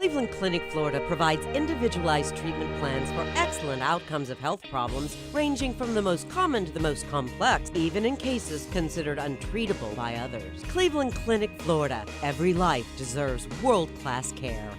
Cleveland Clinic, Florida provides individualized treatment plans for excellent outcomes of health problems ranging from the most common to the most complex, even in cases considered untreatable by others. Cleveland Clinic, Florida. Every life deserves world-class care.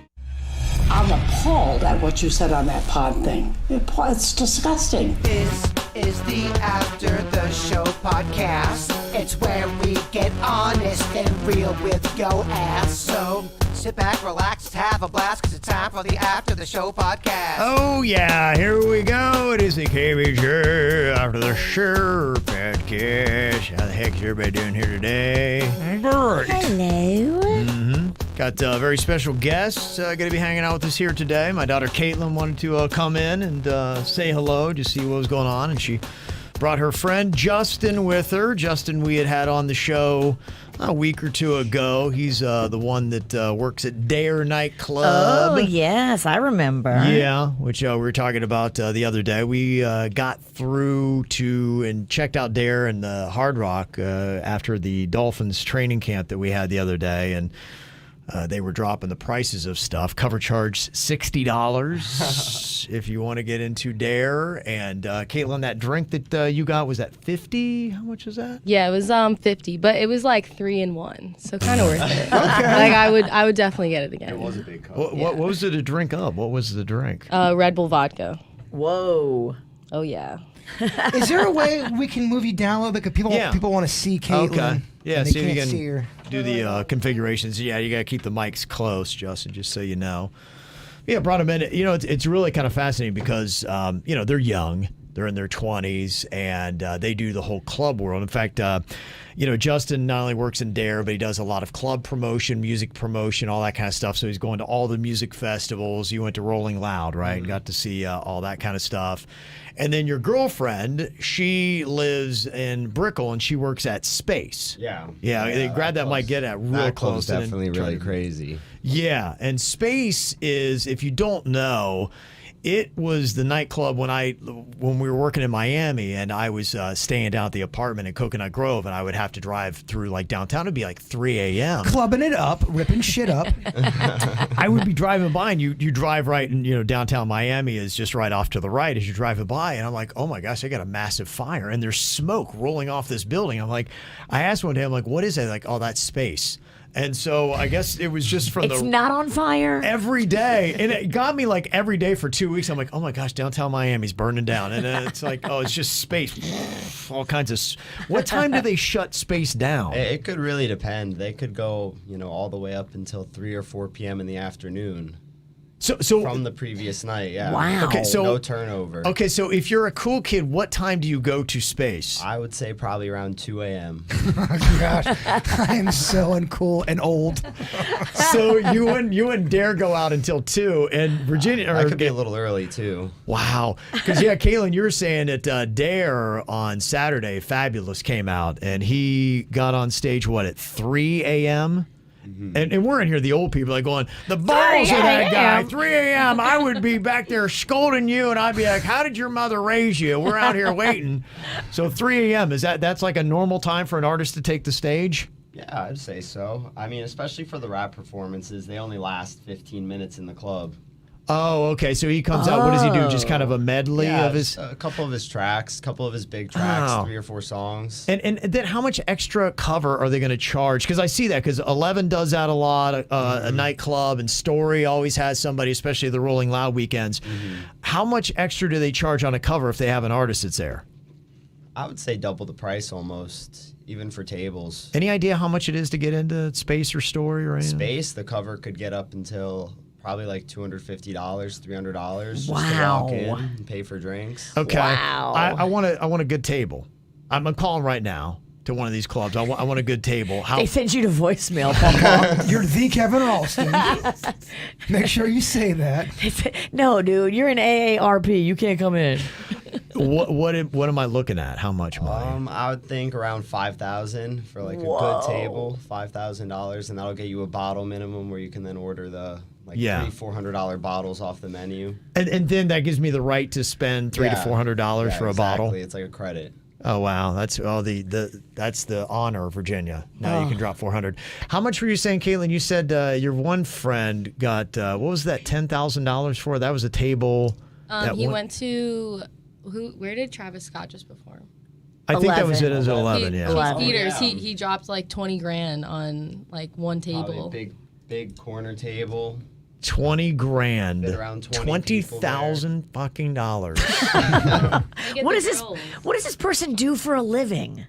I'm appalled at what you said on that pod thing. It's disgusting. This is the After the Show podcast. It's where we get honest and real with yo ass. So sit back, relax, have a blast, because it's time for the After the Show podcast. Oh, yeah, here we go. It is the KVJ After the Show podcast. How the heck is everybody doing here today? Great. Hello. Got a very special guest going to be hanging out with us here today. My daughter Caitlin wanted to come in and say hello, just see what was going on, and she brought her friend Justin with her. Justin we had on the show a week or two ago. He's the one that works at Dare Nightclub. Oh, yes, I remember. Yeah, which we were talking about the other day. We got through to and checked out Dare and the Hard Rock after the Dolphins training camp that we had the other day, and they were dropping the prices of stuff. Cover charge $60 if you want to get into Dare. And Caitlin, that drink that you got, was that $50? How much was that? Yeah, it was $50, but it was like 3 in 1, so kind of worth it. Like I would definitely get it again. It was a big cup. What was it a drink of? What was the drink? Red Bull vodka. Whoa. Oh yeah. Is there a way we can move you down a little bit? Because people want to see Caitlin. Okay. Yeah, and they see if you can't can see her. do the configurations. Yeah, you got to keep the mics close, Justin, just so you know. Yeah, brought them in. You know, it's really kind of fascinating because, they're young. They're in their 20s, and they do the whole club world. In fact, Justin not only works in Dare, but he does a lot of club promotion, music promotion, all that kind of stuff. So he's going to all the music festivals. You went to Rolling Loud, right? And got to see all that kind of stuff. And then your girlfriend, she lives in Brickell, and she works at Space. Yeah. Yeah, they grab that mic, get that real close. Definitely really crazy. Yeah, and Space is, if you don't know, it was the nightclub when we were working in Miami, and I was staying down at the apartment in Coconut Grove, and I would have to drive through like downtown. It'd be like 3 a.m. Clubbing it up, ripping shit up. I would be driving by, and you drive right, and downtown Miami is just right off to the right as you're driving by, and I'm like, oh my gosh, I got a massive fire, and there's smoke rolling off this building. I asked one day, I'm like, what is it? Like, oh, that's Space. And so I guess it was just from It's not on fire? Every day. And it got me like every day for 2 weeks. I'm like, oh my gosh, downtown Miami's burning down. And then it's like, oh, it's just Space. All kinds of. What time do they shut Space down? It could really depend. They could go, all the way up until 3 or 4 p.m. in the afternoon. So from the previous night, yeah. Wow. Okay, so no turnover. Okay, so if you're a cool kid, what time do you go to Space? I would say probably around 2 a.m. Oh, gosh, I am so uncool and old. So you and Dare go out until 2, and Virginia. I could be a little early too. Wow, because Caitlin, you were saying that Dare on Saturday, Fabulous came out, and he got on stage at 3 a.m. And we're in here, the old people, going, the balls of that guy, 3 a.m. I would be back there scolding you, and I'd be like, how did your mother raise you? We're out here waiting. So 3 a.m., that's like a normal time for an artist to take the stage? Yeah, I'd say so. I mean, especially for the rap performances, they only last 15 minutes in the club. Oh, okay. So he comes out. What does he do? Just kind of a medley of his. A couple of his tracks, a couple of his big tracks, 3 or 4 songs. And then how much extra cover are they going to charge? Because I see that because 11 does that a lot. A nightclub, and Story always has somebody, especially the Rolling Loud weekends. How much extra do they charge on a cover if they have an artist that's there? I would say double the price almost, even for tables. Any idea how much it is to get into Space or Story or anything? Space, the cover could get up until probably like $250, $300 just to Wow. walk in and pay for drinks. Okay. Wow. I want a good table. I'm calling right now to one of these clubs. I want a good table. They sent you to voicemail, Papa. You're the Kevin Ralston. Make sure you say that. They said, no, dude, you're an AARP. You can't come in. What am I looking at? How much money? I would think around $5,000 for like a good table, $5,000, and that'll get you a bottle minimum where you can then order the $300-$400 bottles off the menu. And then that gives me the right to spend $300 to $400 for a bottle. It's like a credit. Oh wow, that's that's the honor of Virginia. Now you can drop 400. How much were you saying, Caitlin? You said your one friend got what was that $10,000 for? That was a table. He went to where did Travis Scott just perform? I think that was it as 11. Yeah. 11. Peters. He dropped like 20 grand on like one table. Big corner table. 20 grand. Fit around 20,000 fucking dollars. What does this person do for a living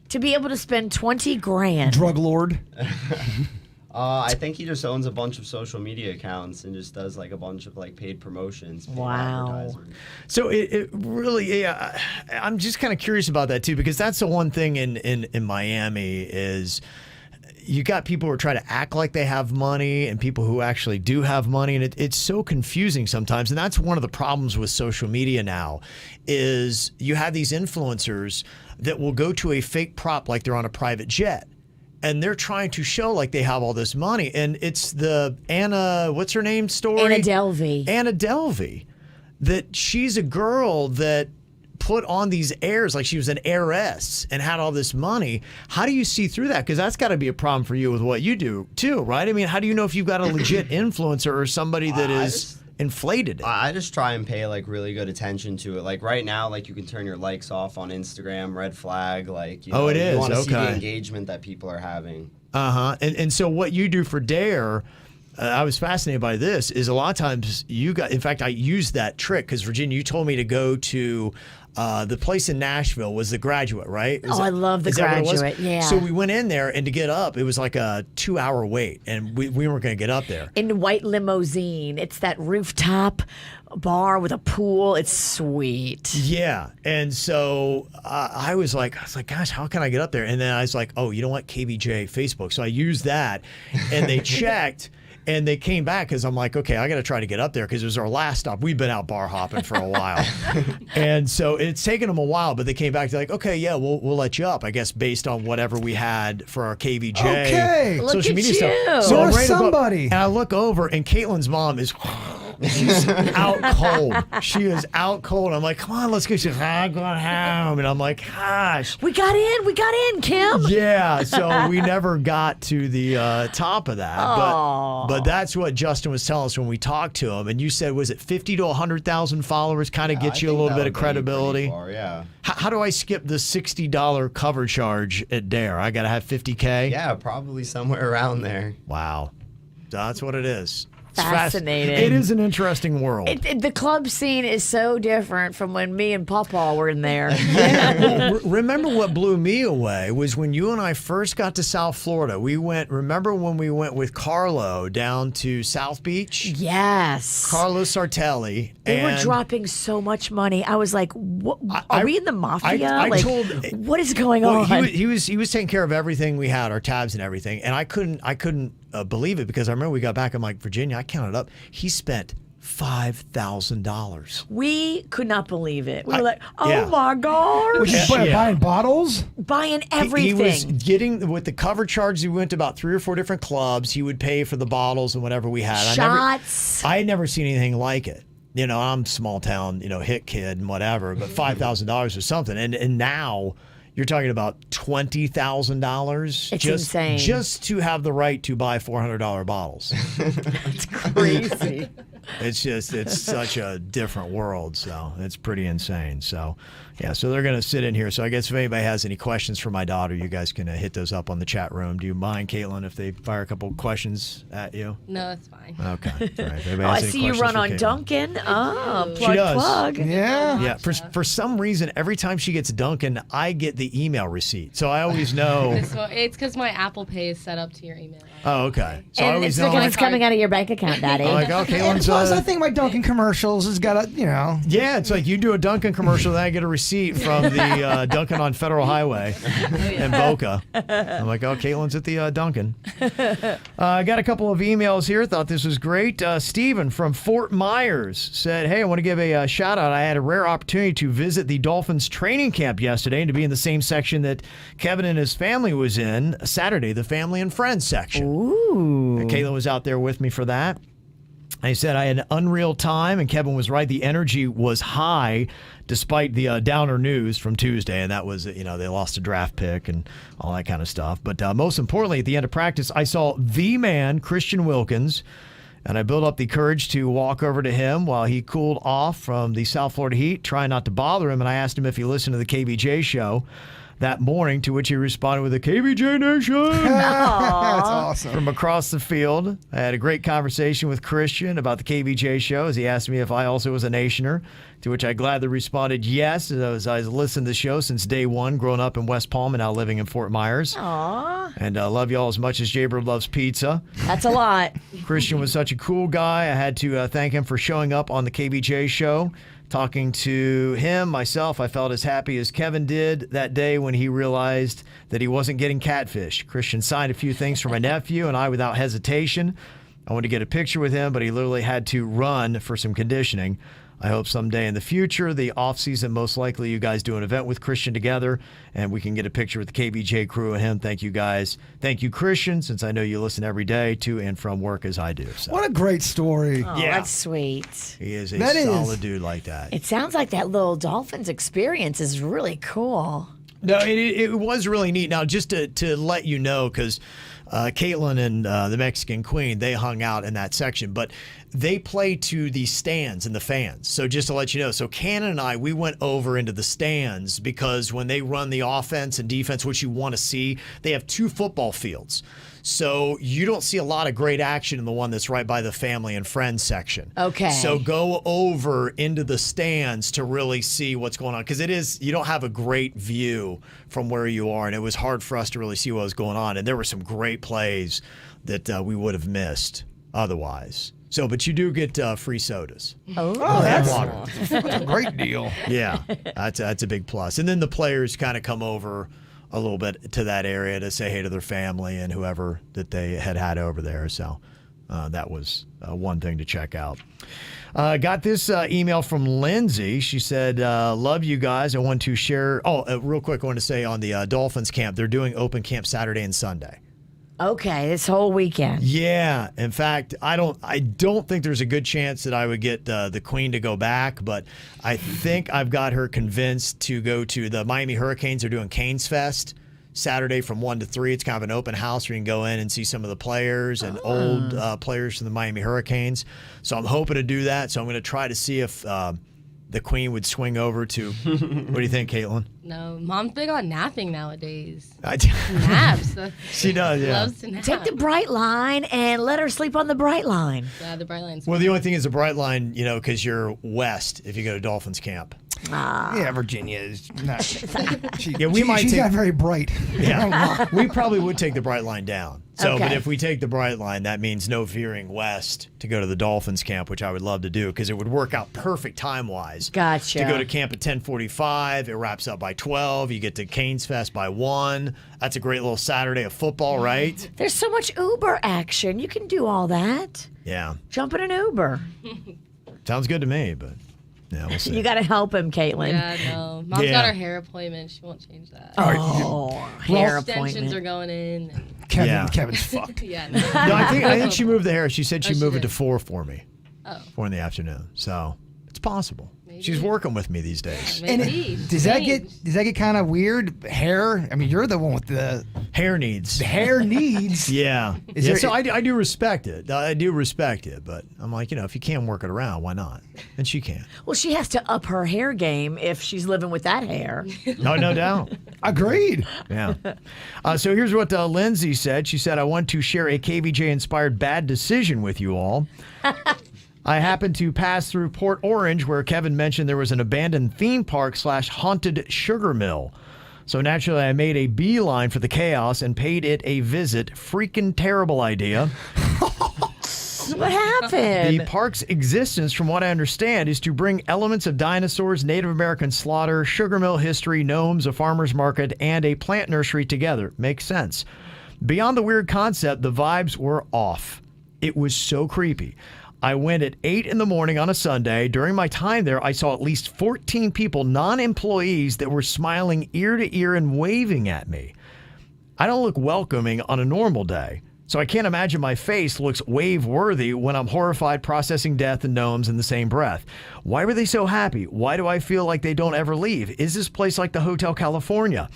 to be able to spend 20 grand? Drug lord. I think he just owns a bunch of social media accounts and just does like a bunch of like paid promotions. Wow. So it really, I'm just kind of curious about that too, because that's the one thing in Miami is you got people who are trying to act like they have money and people who actually do have money. And it's so confusing sometimes. And that's one of the problems with social media now is you have these influencers that will go to a fake prop like they're on a private jet. And they're trying to show like they have all this money. And it's the Anna, what's her name story? Anna Delvey. Anna Delvey. That she's a girl that put on these airs like she was an heiress and had all this money. How do you see through that? Because that's got to be a problem for you with what you do too, right? I mean, how do you know if you've got a legit influencer or somebody that is inflated it? I just try and pay like really good attention to it. Like right now, like you can turn your likes off on Instagram, red flag. Like, you know, it is. You want to see the engagement that people are having. And so what you do for Dare, I was fascinated by this, is a lot of times in fact, I used that trick because Virginia, you told me to go to the place in Nashville was the Graduate, right? I love the Graduate. Yeah. So we went in there, and to get up, it was like a 2-hour wait, and we weren't going to get up there. In the white limousine, it's that rooftop bar with a pool. It's sweet. Yeah, and so I was like, gosh, how can I get up there? And then I was like, oh, you know what, KVJ Facebook. So I used that, and they checked. And they came back because I'm like, okay, I got to try to get up there because it was our last stop. We've been out bar hopping for a while. And so it's taken them a while, but they came back. They're like, okay, yeah, we'll let you up, I guess, based on whatever we had for our KVJ Okay. social media stuff. So I'm you're right above- somebody. and I look over, and Caitlin's mom is... She's out cold. She is out cold. I'm like, come on, let's go. She's like, I'm going home. And I'm like, gosh. We got in, Kim. Yeah, so we never got to the top of that. But that's what Justin was telling us when we talked to him. And you said, was it 50 to 100,000 followers kind of gets you a little bit of credibility? Far, yeah. How do I skip the $60 cover charge at Dare? I got to have 50K? Yeah, probably somewhere around there. Wow. That's what it is. Fascinating. It is an interesting world. The club scene is so different from when me and Papa were in there. Well, remember what blew me away was when you and I first got to South Florida. Remember when we went with Carlo down to South Beach? Yes. Carlo Sartelli. They were dropping so much money. I was like, what, are we in the mafia? What is going on? He was taking care of everything we had, our tabs and everything. And I couldn't believe it because I remember we got back. I'm like, Virginia, I counted up. He spent $5,000. We could not believe it. We were like, oh my God. Was he buying bottles? Buying everything. He was getting, with the cover charge, we went to about 3 or 4 different clubs. He would pay for the bottles and whatever we had. Shots. I had never seen anything like it. You know, I'm small town, hit kid and whatever, but $5,000 was something. And now you're talking about $20,000. It's insane. Just to have the right to buy $400 bottles. It's crazy. It's such a different world, so it's pretty insane. So, yeah, so they're going to sit in here. So I guess if anybody has any questions for my daughter, you guys can hit those up on the chat room. Do you mind, Caitlin, if they fire a couple questions at you? No, that's fine. Okay. All right. I see you run on Duncan. Plug, she does. plug. Yeah. Yeah. For some reason, every time she gets Duncan, I get the email receipt. So I always know. It's because my Apple Pay is set up to your email. Oh, okay. So And I always it's know. because it's coming out of your bank account, Daddy. I'm like, oh, And Caitlin's. plus, I think my Dunkin' commercials has got a, Yeah, it's like you do a Dunkin' commercial, then I get a receipt from the Dunkin' on Federal Highway in Boca. I'm like, oh, Caitlin's at the Dunkin'. I got a couple of emails here. Thought this was great. Steven from Fort Myers said, hey, I want to give a shout out. I had a rare opportunity to visit the Dolphins training camp yesterday and to be in the same section that Kevin and his family was in Saturday, the family and friends section. Ooh. Caitlin was out there with me for that. He said, I had an unreal time, and Kevin was right. The energy was high despite the downer news from Tuesday, and that was, they lost a draft pick and all that kind of stuff. But most importantly, at the end of practice, I saw the man, Christian Wilkins, and I built up the courage to walk over to him while he cooled off from the South Florida heat, trying not to bother him, and I asked him if he listened to the KVJ show that morning, to which he responded with a KVJ Nation. That's awesome. From across the field. I had a great conversation with Christian about the KVJ show as he asked me if I also was a Nationer, to which I gladly responded yes, as I've listened to the show since day one, growing up in West Palm and now living in Fort Myers. Aww. And I love you all as much as Jaybird loves pizza. That's a lot. Christian was such a cool guy. I had to thank him for showing up on the KVJ show. Talking to him, myself, I felt as happy as Kevin did that day when he realized that he wasn't getting catfish. Christian signed a few things for my nephew, and I, without hesitation, I wanted to get a picture with him, but he literally had to run for some conditioning. I hope someday in the future, the off-season, most likely you guys do an event with Christian together, and we can get a picture with the KVJ crew and him. Thank you, guys. Thank you, Christian, since I know you listen every day to and from work as I do. So. What a great story. Oh, Yeah. that's sweet. He is a That solid is. dude like that. It sounds like that little Dolphins experience is really cool. No, it was really neat. Now, just to let you know, because Caitlin and the Mexican Queen, they hung out in that section, but they play to the stands and the fans. So just to let you know, so Cannon and I, we went over into the stands because when they run the offense and defense, which you want to see, they have 2 football fields. So you don't see a lot of great action in the one that's right by the family and friends section. Okay. So go over into the stands to really see what's going on, because you don't have a great view from where you are, and it was hard for us to really see what was going on. And there were some great plays that we would have missed otherwise. So, but you do get free sodas. Oh, that's water. a great deal. Yeah, that's a big plus. And then the players kind of come over a little bit to that area to say hey to their family and whoever that they had over there. So that was one thing to check out. Got this email from Lindsay. She said, love you guys. I want to share. Real quick, I want to say on the Dolphins camp, they're doing open camp Saturday and Sunday. okay, this whole weekend. Yeah. In fact, I don't think there's a good chance that I would get the Queen to go back, but I think I've got her convinced to go to the Miami Hurricanes. They're doing Canes Fest Saturday from 1 to 3. It's kind of an open house where you can go in and see some of the players and old players from the Miami Hurricanes. So I'm hoping to do that. So I'm going to try to see if the Queen would swing over to. What do you think, Caitlin? No, Mom's big on napping nowadays. I- Naps. She does, yeah. Loves to nap. Take the bright line and let her sleep on the bright line. Yeah, the bright line's. Well, the only thing is the bright line, because you're west if you go to Dolphins camp. Yeah, Virginia is not. She's not very bright. Yeah, we probably would take the bright line down. So, Okay. but if we take the bright line, that means no veering west to go to the Dolphins camp, which I would love to do because it would work out perfect time-wise. Gotcha. To go to camp at 10:45, it wraps up by 12. You get to Canes Fest by 1. That's a great little Saturday of football, right? There's so much Uber action. You can do all that. Yeah, Jump in an Uber. sounds good to me, but yeah, we'll see. You got to help him, Caitlin. Yeah, no. Mom's Yeah. got her hair appointment. She won't change that. Oh, hair Extensions are appointment. going in. And, Yeah. Kevin's fucked. yeah, no. No, I think she moved the hair. She said she'd she move it did. to 4 for me. Oh. 4 in the afternoon. So it's possible. Maybe. She's working with me these days. And Maybe. does that Change. get kind of weird? Hair? I mean, you're the one with the Hair needs. hair needs. Yeah. Is Yeah, there- so I do respect it. I do respect it, but I'm like, if you can work it around, why not? And she can. Well, she has to up her hair game if she's living with that hair. No doubt. Agreed. Yeah. So here's what Lindsay said. She said, I want to share a KVJ-inspired bad decision with you all. I happened to pass through Port Orange where Kevin mentioned there was an abandoned theme park / haunted sugar mill. So naturally, I made a beeline for the chaos and paid it a visit. Freaking terrible idea. What happened? The park's existence, from what I understand, is to bring elements of dinosaurs, Native American slaughter, sugar mill history, gnomes, a farmer's market, and a plant nursery together. Makes sense. Beyond the weird concept, the vibes were off. It was so creepy. I went at 8 in the morning on a Sunday. During my time there, I saw at least 14 people, non-employees, that were smiling ear to ear and waving at me. I don't look welcoming on a normal day. So I can't imagine my face looks wave-worthy when I'm horrified processing death and gnomes in the same breath. Why were they so happy? Why do I feel like they don't ever leave? Is this place like the Hotel California?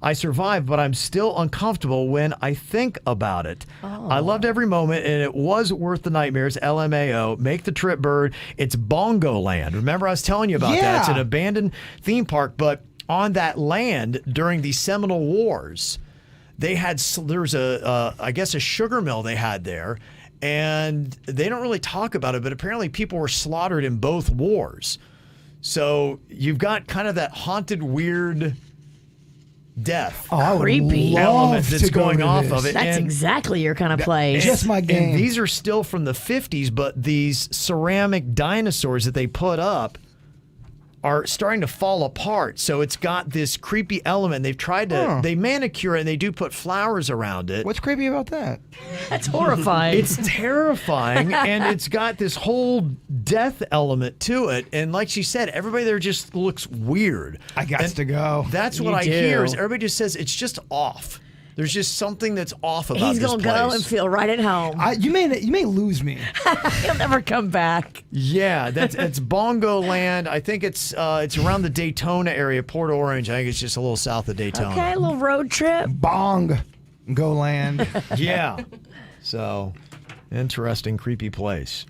I survived, but I'm still uncomfortable when I think about it. I loved every moment, and it was worth the nightmares. LMAO. Make the trip, Bird. It's Bongo Land. Remember I was telling you about that? It's an abandoned theme park, but on that land during the Seminole Wars, there's I guess a sugar mill they had there, and they don't really talk about it, but apparently people were slaughtered in both wars. So you've got kind of that haunted, weird death Creepy element that's going off of it. That's exactly your kind of place. Just my game. And these are still from the 50s, but these ceramic dinosaurs that they put up are starting to fall apart. So it's got this creepy element. They've tried to, they manicure it and they do put flowers around it. What's creepy about that? That's horrifying. It's terrifying, and it's got this whole death element to it. And like she said, everybody there just looks weird. I got to go. That's what I hear is everybody just says it's just off. There's just something that's off about He's this gonna place. go and feel right at home. You may lose me. He'll never come back. Yeah, it's Bongo Land. I think it's around the Daytona area, Port Orange. I think it's just a little south of Daytona. Okay, a little road trip. Go land. Yeah. So, interesting, creepy place.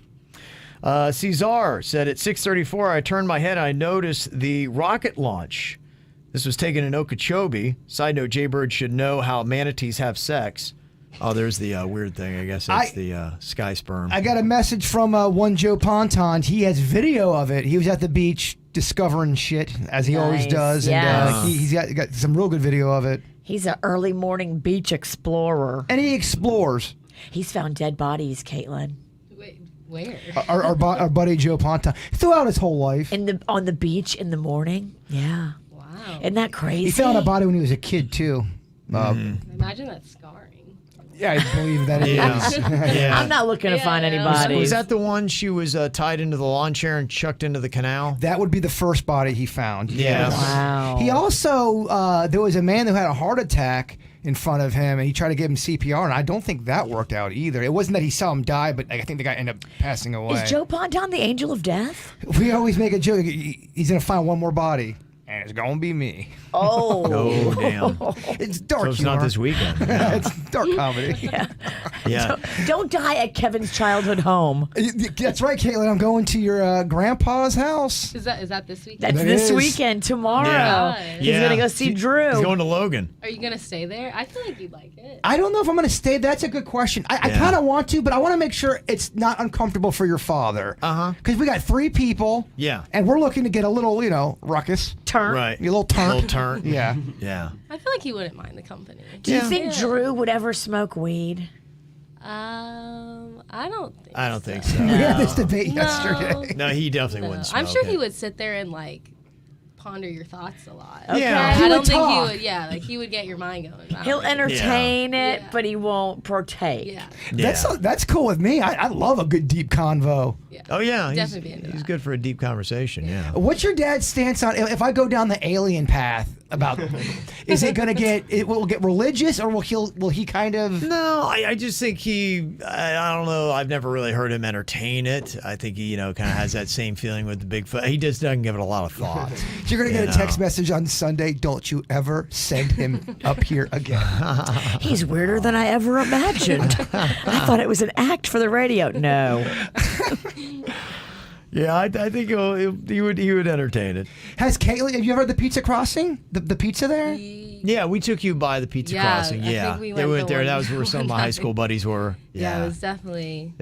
Cesar said at 6:34, I turned my head and I noticed the rocket launch. This was taken in Okeechobee. Side note, Jaybird should know how manatees have sex. Oh, there's the weird thing. I guess that's the sky sperm. I got a message from one Joe Ponton. He has video of it. He was at the beach discovering shit, as he always does. Yes. And he's got some real good video of it. He's an early morning beach explorer. And he explores. He's found dead bodies, Caitlin. Wait, where? Our buddy Joe Ponton. Throughout his whole life. On the beach in the morning. Yeah. Wow. Isn't that crazy? He found a body when he was a kid, too. Imagine that scarring. Yeah, I believe that it is. Yeah. I'm not looking to find any bodies. Was that the one she was tied into the lawn chair and chucked into the canal? That would be the first body he found. Yeah. Wow. He also, there was a man who had a heart attack in front of him, and he tried to give him CPR, and I don't think that worked out either. It wasn't that he saw him die, but I think the guy ended up passing away. Is Joe Ponton the angel of death? We always make a joke. He's going to find one more body, and it's going to be me. Oh. Oh, damn. It's dark So it's humor. not this weekend. It's dark comedy. Yeah. Don't die at Kevin's childhood home. That's right, Caitlin. I'm going to your grandpa's house. Is that this weekend? That's That this is. weekend, tomorrow. Yeah. He's going to go see Drew. He's going to Logan. Are you gonna stay there? I feel like you'd like it. I don't know if I'm going to stay. That's a good question. I kind of want to, but I want to make sure it's not uncomfortable for your father. Because we got 3 people. Yeah. And we're looking to get a little, ruckus. Turn. Right. A little turn. Little turn. Yeah. Yeah. I feel like he wouldn't mind the company. Do you think Drew would ever smoke weed? I don't think so. We had this debate yesterday. No, he definitely wouldn't smoke I'm sure it. he would sit there and ponder your thoughts a lot. Yeah. I don't would think talk. he would get your mind going. I He'll don't think- entertain it, Yeah. but he won't partake. Yeah. That's cool with me. I love a good deep convo. Oh, yeah. Definitely be into He's that. good for a deep conversation, yeah. What's your dad's stance on if I go down the alien path about is it going to will it get religious or will he kind of No, I just think I don't know. I've never really heard him entertain it. I think he, kind of has that same feeling with the Bigfoot. He just doesn't give it a lot of thought. You're going to get a text message on Sunday, don't you ever send him up here again. He's weirder than I ever imagined. I thought it was an act for the radio. No. Yeah, I think he would entertain it. Has Caitlin, have you ever had the Pizza Crossing? The pizza there? Yeah, we took you by the Pizza Yeah, Crossing. I Yeah, think we they went went the there. one That was where some of my high school buddies were. Yeah, it was definitely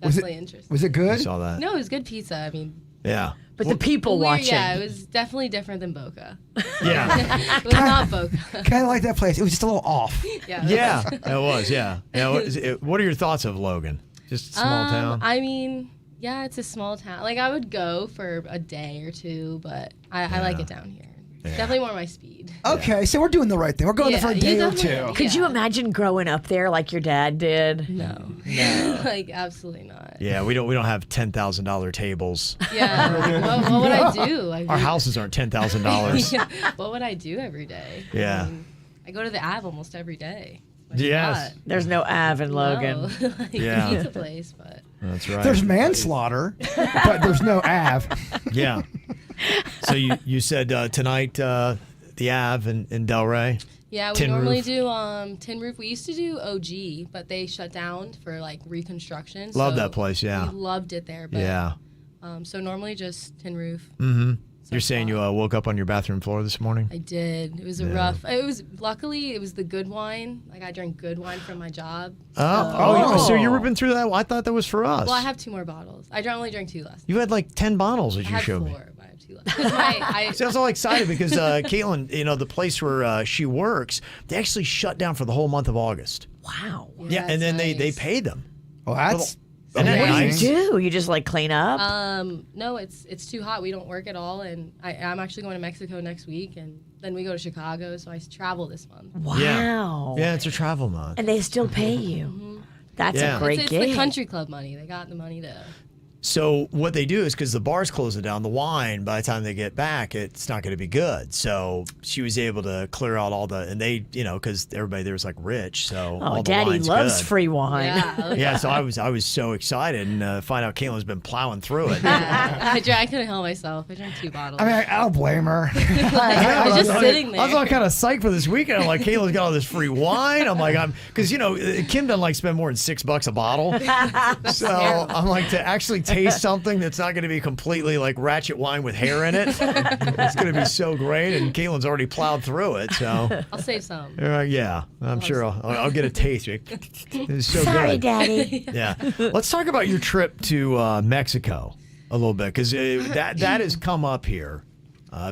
Was it- interesting. Was it I good? saw that. No, it was good pizza. I mean, Yeah. But the people watching. Yeah, it was definitely different than Boca. Yeah. It was not Boca. Kind of like that place. It was just a little off. Yeah. Yeah, it was. Yeah. What are your thoughts of Logan? Just a small town. I mean, yeah, it's a small town. Like I would go for a day or two, but I like it down here. Definitely more my speed. Okay, so we're doing the right thing. We're going there for a you day or definitely- two. Could you imagine growing up there like your dad did? No. Like absolutely not. Yeah, we don't have $10,000 tables. Yeah. What would I do? Our houses aren't $10,000. Yeah. What would I do every day? Yeah. I mean, I go to the Ave almost every day. Yes. There's no Ave in Logan. No. Like, Yeah. pizza place, but That's right. There's manslaughter, but there's no Av. Yeah. So you said tonight the Ave in Delray. yeah, we Tin normally Roof. do Tin Roof. We used to do OG, but they shut down for like reconstruction. Love so that place, yeah. we loved it there. But, Yeah. so normally just Tin Roof. Mm-hmm. You're saying you woke up on your bathroom floor this morning? I did. It was a rough. It was luckily it was the good wine. Like I drank good wine from my job. So you've been through that? Well, I thought that was for us. Well, I have 2 more bottles. I only drank 2 last. You had like 10 bottles as I you had showed 4, me. but I have 2 left. 'Cause I See, I was all excited because Caitlin, the place where she works, they actually shut down for the whole month of August. Wow. Yeah, and then they nice. paid them. Well, that's Isn't that What do nice? you do? You just like clean up? No, it's too hot. We don't work at all, and I'm actually going to Mexico next week, and then we go to Chicago. So I travel this month. Wow. Yeah, it's a travel month. And they still pay you. That's Yeah. a great It's gig. the country club money. They got the money to. So what they do is because the bars closing down, the wine by the time they get back, it's not going to be good. So she was able to clear out all the, and they, because everybody there was like rich, so all Oh, the Daddy wine's loves good. free wine. Yeah. Yeah, so I was so excited and find out Caitlin's been plowing through it. I couldn't help myself. I drank 2 bottles. I mean, I'll blame her. I was just sitting there. I was all kind of psyched for this weekend. I'm like, Caitlin's got all this free wine. I'm like, because Kim doesn't like spend more than $6 a bottle. So I'm like, to actually taste something that's not going to be completely like ratchet wine with hair in it, it's going to be so great. And Caitlin's already plowed through it. So I'll save some. yeah, I'm sure I'll get a taste. It's so Sorry, good. Daddy. Yeah. Let's talk about your trip to Mexico a little bit because that has come up here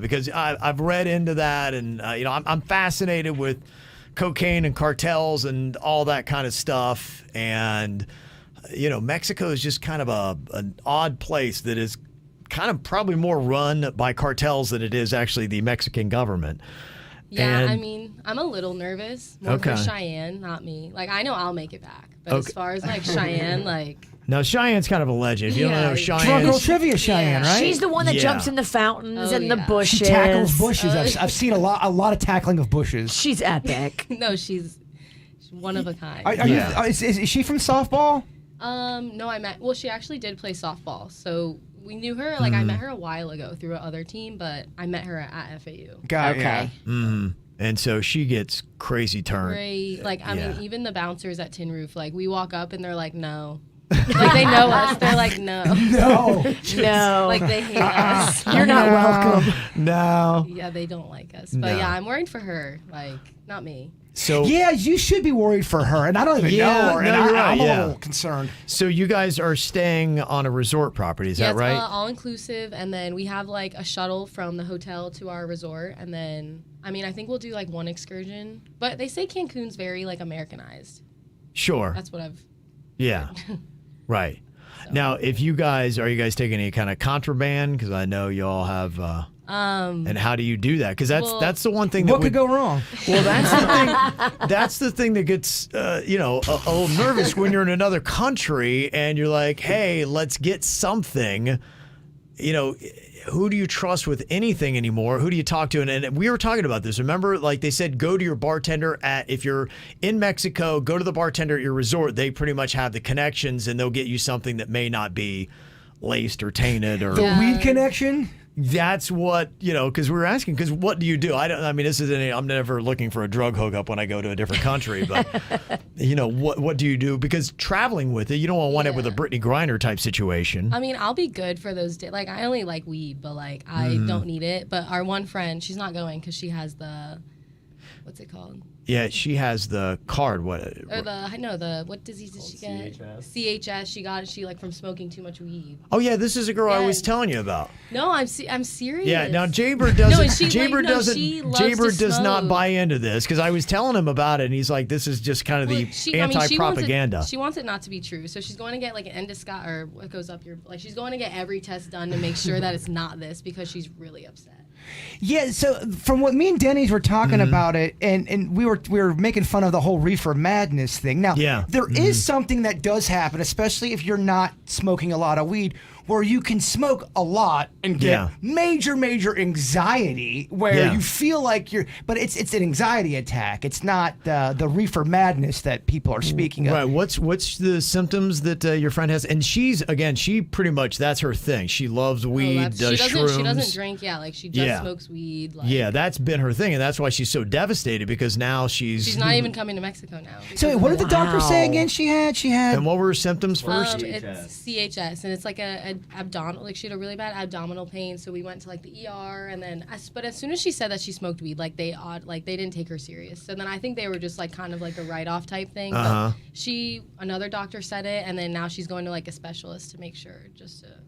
because I've read into that and I'm fascinated with cocaine and cartels and all that kind of stuff and Mexico is just kind of an odd place that is kind of probably more run by cartels than it is actually the Mexican government. Yeah, And- I mean, I'm a little nervous. More Okay. for Cheyenne, not me. Like, I know I'll make it back. But Okay. as far as, like, Cheyenne, like... Now Cheyenne's kind of a legend. If you don't Yeah. know Drunk Cheyenne, Girl Trivia Cheyenne, right? She's the one that Yeah. jumps in the fountains Oh, and the yeah. bushes. She tackles bushes. I've seen a lot of tackling of bushes. She's epic. No, she's one of a kind. Is she from softball? No, she actually did play softball. So we knew her, like, I met her a while ago through another team, but I met her at FAU. Okay. and so she gets crazy turned. Great. Like, I Yeah. mean, even the bouncers at Tin Roof, like, we walk up and they're like, no. Like, they know us. They're like, no. No. No. Like, they hate us. You're not welcome. No. Yeah, they don't like us. But No. yeah, I'm worried for her. Like, not me. So Yeah, you should be worried for her, and I don't even Yeah, know her, and no, you're I'm right, a little concerned. so you guys are staying on a resort property, is Yeah, that right? it's all inclusive, and then we have like a shuttle from the hotel to our resort, and then I mean I think we'll do like one excursion, but they say Cancun's very like Americanized. Sure. That's what I've. Yeah. Right. Now, if you guys are you guys taking any kind of contraband? Because I know you all have. And how do you do that? Because that's the one thing that What could go wrong? Well, that's the thing. That's the thing that gets a little nervous when you're in another country and you're like, hey, let's get something. Who do you trust with anything anymore? Who do you talk to? And we were talking about this. Remember, like they said, go to your bartender if you're in Mexico, go to the bartender at your resort. They pretty much have the connections and they'll get you something that may not be laced or tainted or. The weed connection? That's what, because we were asking, because what do you do? I'm never looking for a drug hookup when I go to a different country, but, what do you do? Because traveling with it, you don't want to wind up with a Brittany Griner type situation. I mean, I'll be good for those days. Like, I only like weed, but like, I don't need it. But our one friend, she's not going because she has what's it called? Yeah, she has the card. What disease did she get? CHS. She got it. She like from smoking too much weed. Oh yeah, this is a girl I Yeah. was telling you about. No, I'm serious. Yeah, now Jaber doesn't. she loves Jaber to does not smoke. buy into this because I was telling him about it, and he's like, "This is just kind of the anti-propaganda." She wants it not to be true, so she's going to get like an endoscopy or what goes up your like. She's going to get every test done to make sure that it's not this because she's really upset. Yeah, so from what me and Denny's were talking about it, and we were making fun of the whole reefer madness thing. Now, Yeah. there is something that does happen, especially if you're not smoking a lot of weed, where you can smoke a lot and get major anxiety where you feel like but it's an anxiety attack. It's not the reefer madness that people are speaking of. Right. What's the symptoms that your friend has? And she pretty much, that's her thing. She loves weed, does shrooms. She doesn't drink, like she just smokes weed. Like, that's been her thing, and that's why she's so devastated, because now she's not even coming to Mexico now. So what did the doctor say again? She had. And what were her symptoms first? It's CHS, and it's like a abdominal. Like she had a really bad abdominal pain, so we went to like the ER, and then but as soon as she said that she smoked weed, like they didn't take her serious. So then I think they were just like kind of like a write-off type thing. But another doctor said it, and then now she's going to like a specialist to make sure.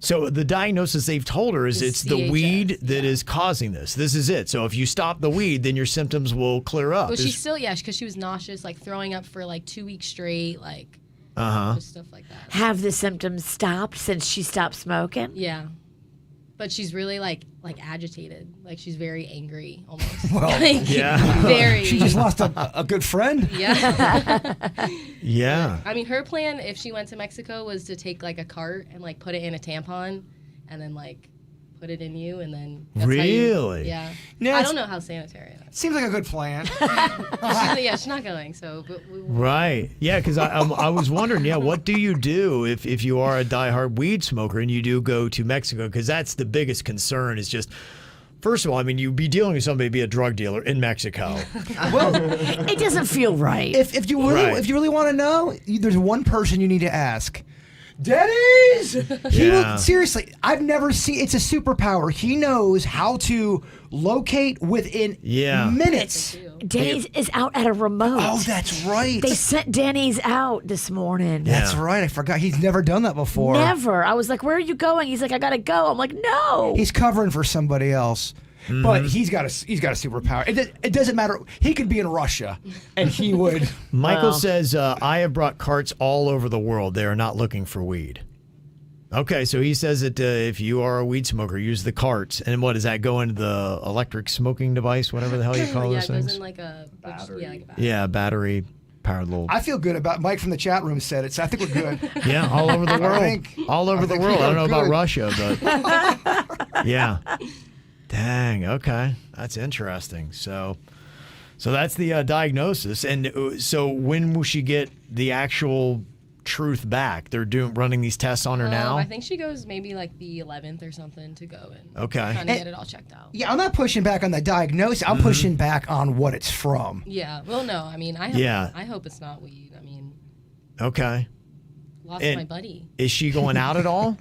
So the diagnosis they've told her is it's the weed that is causing this. This is it. So if you stop the weed, then your symptoms will clear up. But she's still because she was nauseous, like throwing up for like 2 weeks straight, like. Just stuff like that. Have the symptoms stopped since she stopped smoking? Yeah. But she's really like agitated. Like she's very angry almost. Well, very. She just lost a good friend. Yeah. Yeah. I mean, her plan, if she went to Mexico, was to take like a cart and like put it in a tampon and then like put it in you, and then that's really? Yeah. No, I don't know how sanitary that is. Seems like a good plan. She's not going. So, right. Yeah, because I was wondering, what do you do if you are a diehard weed smoker and you do go to Mexico? Because that's the biggest concern. Is just. First of all, I mean, you'd be dealing with somebody, be a drug dealer in Mexico. Well, it doesn't feel right. If you really want to know, there's one person you need to ask. Denny's! Seriously, I've never seen. It's a superpower. He knows how to locate within minutes. Denny's is out at a remote. Oh, that's right. They sent Denny's out this morning. That's right. I forgot. He's never done that before. Never. I was like, where are you going? He's like, I gotta go. I'm like, no. He's covering for somebody else. But he's got a superpower. It doesn't matter. He could be in Russia, and he would. Michael says, I have brought carts all over the world. They are not looking for weed. Okay, so he says that if you are a weed smoker, use the carts. And what does that go into the electric smoking device, whatever the hell you call those things? Yeah, it goes in like a battery. Yeah, battery. Powered little. I feel good about Mike from the chat room said it, so I think we're good. Yeah, all over the world. All over the world. I don't know about Russia, but yeah. Dang. Okay, that's interesting. So that's the diagnosis. And so when will she get the actual truth back? They're running these tests on her now. I think she goes maybe like the 11th or something to go and kind of get it all checked out. Yeah, I'm not pushing back on the diagnosis. I'm pushing back on what it's from. Yeah. Well, no. I mean, I hope it's not weed. I mean. Okay. Lost my buddy. Is she going out at all?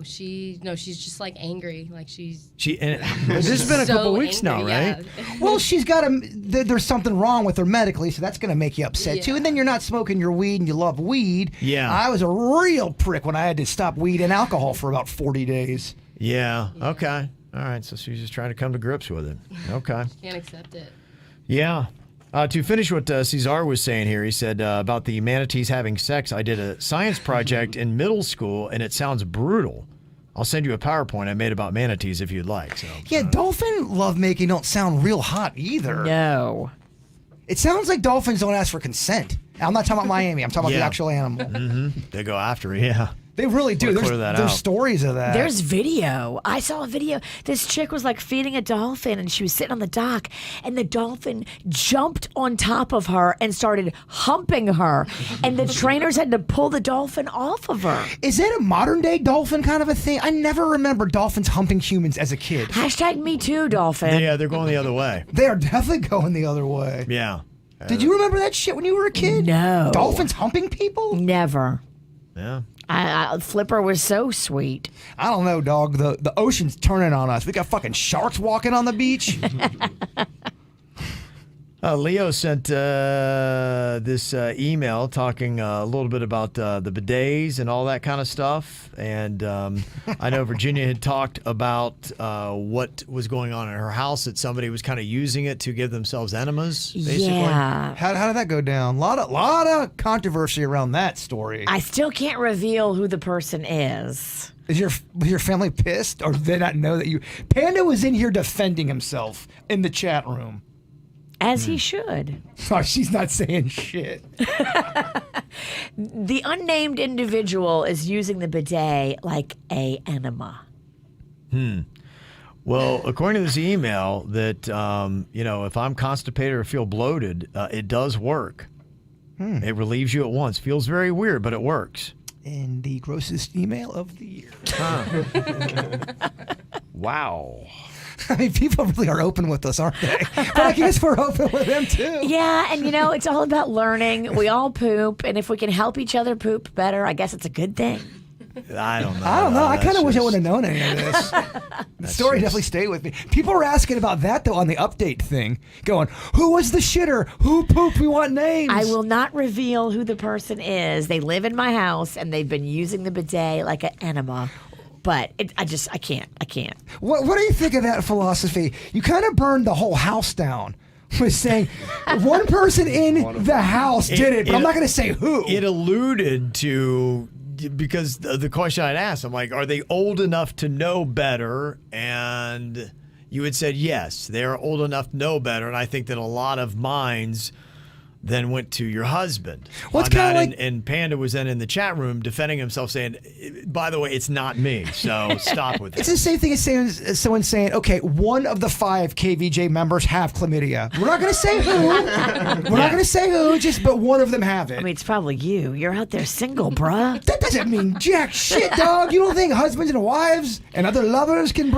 She's just like angry. Like this has been a couple weeks now, right? Yeah. Well, she's got there's something wrong with her medically, so that's going to make you upset too. And then you're not smoking your weed and you love weed. Yeah. I was a real prick when I had to stop weed and alcohol for about 40 days. Yeah. Okay. All right. So she's just trying to come to grips with it. Okay. Can't accept it. Yeah. To finish what Cesar was saying here, he said about the manatees having sex. I did a science project in middle school, and it sounds brutal. I'll send you a PowerPoint I made about manatees if you'd like. So dolphin lovemaking don't sound real hot either. No. It sounds like dolphins don't ask for consent. I'm not talking about Miami. I'm talking about the actual animal. Mm-hmm. They go after it, yeah. They really do. There's stories of that. There's video. I saw a video. This chick was like feeding a dolphin, and she was sitting on the dock, and the dolphin jumped on top of her and started humping her, and the trainers had to pull the dolphin off of her. Is that a modern day dolphin kind of a thing? I never remember dolphins humping humans as a kid. #MeToo dolphin. Yeah, they're going the other way. They are definitely going the other way. Yeah. Did you remember that shit when you were a kid? No. Dolphins humping people? Never. Yeah. Flipper was so sweet. I don't know, dog. The ocean's turning on us. We got fucking sharks walking on the beach. Leo sent this email talking a little bit about the bidets and all that kind of stuff. And I know Virginia had talked about what was going on in her house, that somebody was kind of using it to give themselves enemas, basically. Yeah. How did that go down? A lot of controversy around that story. I still can't reveal who the person is. Was your family pissed, or did they not know that you... Panda was in here defending himself in the chat room. As he should. Oh, she's not saying shit. The unnamed individual is using the bidet like a enema. Well, according to this email, that if I'm constipated or feel bloated, it does work. It relieves you at once. Feels very weird, but it works. And the grossest email of the year. Wow. I mean, people really are open with us, aren't they? But I guess we're open with them too. Yeah, and it's all about learning. We all poop, and if we can help each other poop better, I guess it's a good thing. I don't know. I kind of wish I just- would have known any of this. The story definitely stayed with me. People were asking about that, though, on the update thing. Going, who was the shitter? Who pooped? We want names. I will not reveal who the person is. They live in my house, and they've been using the bidet like an enema. But I can't. What do you think of that philosophy? You kind of burned the whole house down with saying one person in the house did it, but I'm not going to say who. It alluded to, because the question I'd asked, I'm like, are they old enough to know better? And you had said yes, they're old enough to know better. And I think that a lot of minds then went to your husband. Well, it's on kinda that, like- and Panda was then in the chat room defending himself, saying, by the way, it's not me, so stop with It's it. the same thing as someone saying, okay, one of the 5 KVJ members have chlamydia. We're not going to say who. We're not going to say who, but one of them have it. I mean, it's probably you. You're out there single, bruh. That doesn't mean jack shit, dog. You don't think husbands and wives and other lovers can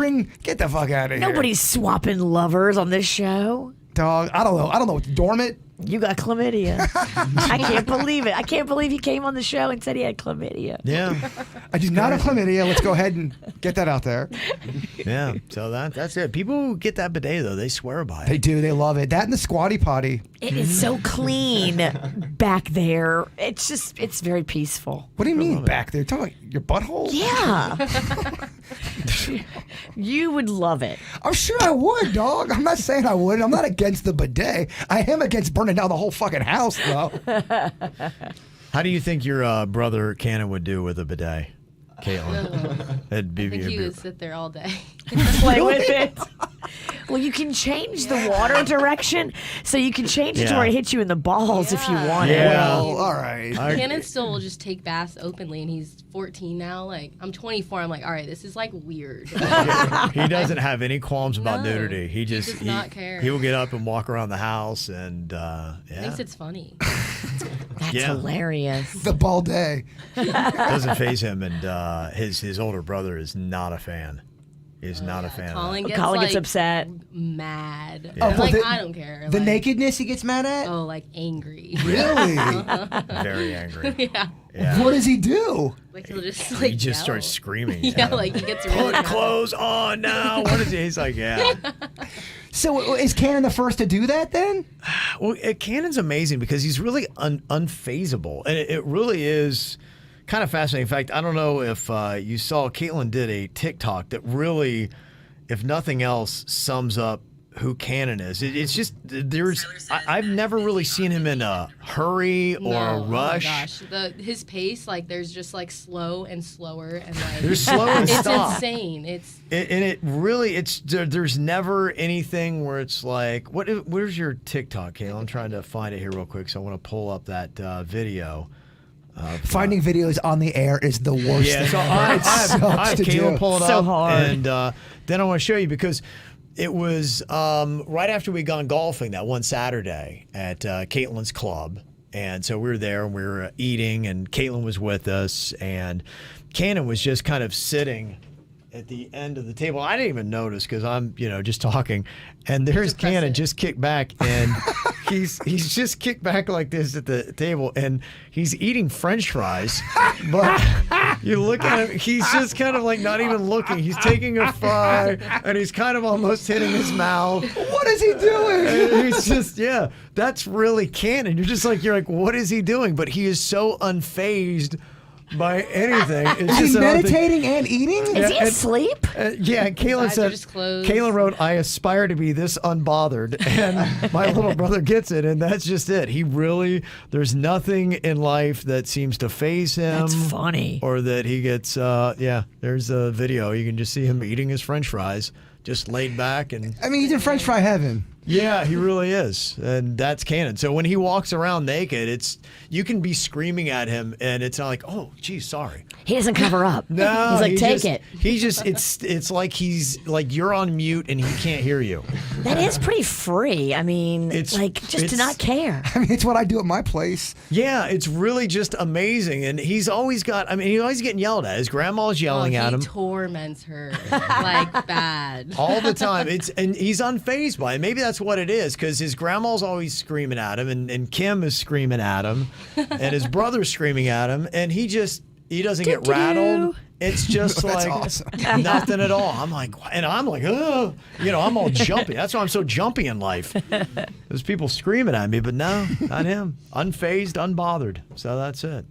get the fuck out of here. Nobody's swapping lovers on this show. Dog, I don't know. It's dormant. You got chlamydia. I can't believe it. I can't believe he came on the show and said he had chlamydia. Yeah, I do not have chlamydia. Let's go ahead and get that out there. yeah. So that's it. People who get that bidet, though, they swear by it. They do. They love it. That and the squatty potty. It is so clean back there. It's very peaceful. What do you mean back there? Talking about your butthole? Yeah. You would love it. I'm sure I would, dog. I'm not saying I would. I'm not against the bidet. I am against burning down the whole fucking house, though. How do you think your brother Cannon would do with a bidet, Caitlin? It'd be, I think it'd he be- would sit there all day. Play with it. Well, you can change the water direction, so you can change it to Yeah. where it hits you in the balls if you Yeah. want Yeah. it. Well, all right. Cannon still will just take baths openly, and he's 14 now. Like, I'm 24. I'm like, all right, this is like weird. He doesn't have any qualms about No, nudity. He just does not care. He will get up and walk around the house, and Thinks it's funny. That's Yeah. hilarious. The ball day. doesn't faze him. And his older brother is not a fan. He's not a fan. Colin Of gets, Colin like, gets upset. mad. Yeah. I'm Oh, like, the- I don't care. The like, nakedness he gets mad at? Oh, like angry. Really? that. Very angry. Yeah. Yeah. What does he do? Like he'll just like He just yell. starts screaming. Yeah, at him. like he gets really Put mad. clothes on now. What is he? He's like, yeah. So is Cannon the first to do that then? Well, Cannon's amazing because he's really unfazable, and it really is kind of fascinating. In fact, I don't know if you saw, Caitlin did a TikTok that really, if nothing else, sums up who Cannon is. It's just I've never really seen him in a hurry or a rush. Oh my gosh, his pace, like there's just like slow and slower and like There's slow and it's stop. insane. There's never anything where it's like, where's your TikTok, Caitlin? I'm trying to find it here real quick, so I want to pull up that video. Finding videos on the air is the worst Yeah, thing so ever. I It have sucks to Caitlin do. pull it So up, hard. and then I want to show you because it was right after we'd gone golfing that one Saturday at Caitlin's club, and so we were there and we were eating, and Caitlin was with us, and Cannon was just kind of sitting at the end of the table. I didn't even notice because I'm, just talking, and there's Cannon just kicked back, and he's just kicked back like this at the table, and he's eating French fries, but you look at him, he's just kind of like not even looking. He's taking a fry, and he's kind of almost hitting his mouth. What is he doing? And he's just, that's really Cannon. You're like, what is he doing? But he is so unfazed by anything. It's Is he just another thing. meditating and eating? Is he and- asleep? Yeah, Caitlin Eyes are said. just closed. Caitlin wrote, "I aspire to be this unbothered," and my little brother gets it, and that's just it. There's nothing in life that seems to faze him. That's funny. Or that he gets. There's a video. You can just see him eating his French fries, just laid back, and I mean, he's in French fry heaven. Yeah, he really is, and that's canon. So when he walks around naked, you can be screaming at him, and it's not like, oh, geez, sorry. He doesn't cover up. No, he's like, take it. It's like he's like you're on mute and he can't hear you. That is pretty free. I mean, to not care. I mean, it's what I do at my place. Yeah, it's really just amazing, and he's always getting yelled at. His grandma's yelling at him. He torments her like bad all the time. And he's unfazed by it. Maybe that's what it is, because his grandma's always screaming at him, and Kim is screaming at him, and his brother's screaming at him, and he doesn't get rattled. It's just like awesome. nothing at all. I'm like, oh, I'm all jumpy. That's why I'm so jumpy in life. There's people screaming at me, but no, not him. Unfazed, unbothered. So that's it.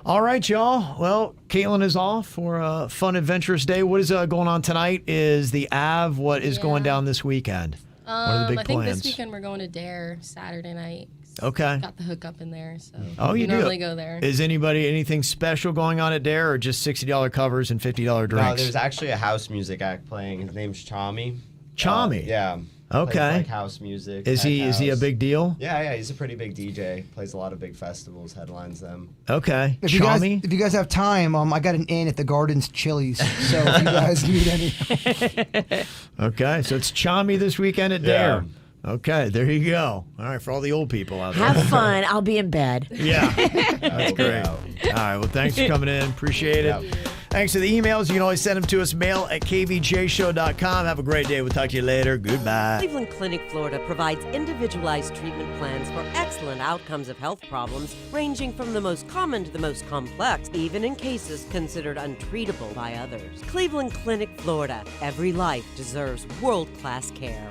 All right, y'all. Well, Caitlin is off for a fun, adventurous day. What is going on tonight? Is the Ave? What is going down this weekend? What are the big I think plans? this weekend we're going to Dare Saturday night. Okay. Got the hookup in there, so you do normally go there. Is anything special going on at Dare, or just $60 covers and $50 drinks? No, there's actually a house music act playing. His name's Chami. Chami? Yeah. Okay. Plays, like, house music. Is he a big deal? Yeah, he's a pretty big DJ. Plays a lot of big festivals, headlines them. Okay. If you guys have time, I got an inn at the Gardens Chili's. So if you guys need any. Okay, so it's Chami this weekend at Dare. Okay, there you go. All right, for all the old people out there. Have fun. I'll be in bed. Yeah, that's great. All right, well, thanks for coming in. Appreciate it. Yep. Thanks for the emails. You can always send them to us, mail@kvjshow.com. Have a great day. We'll talk to you later. Goodbye. Cleveland Clinic, Florida provides individualized treatment plans for excellent outcomes of health problems, ranging from the most common to the most complex, even in cases considered untreatable by others. Cleveland Clinic, Florida. Every life deserves world-class care.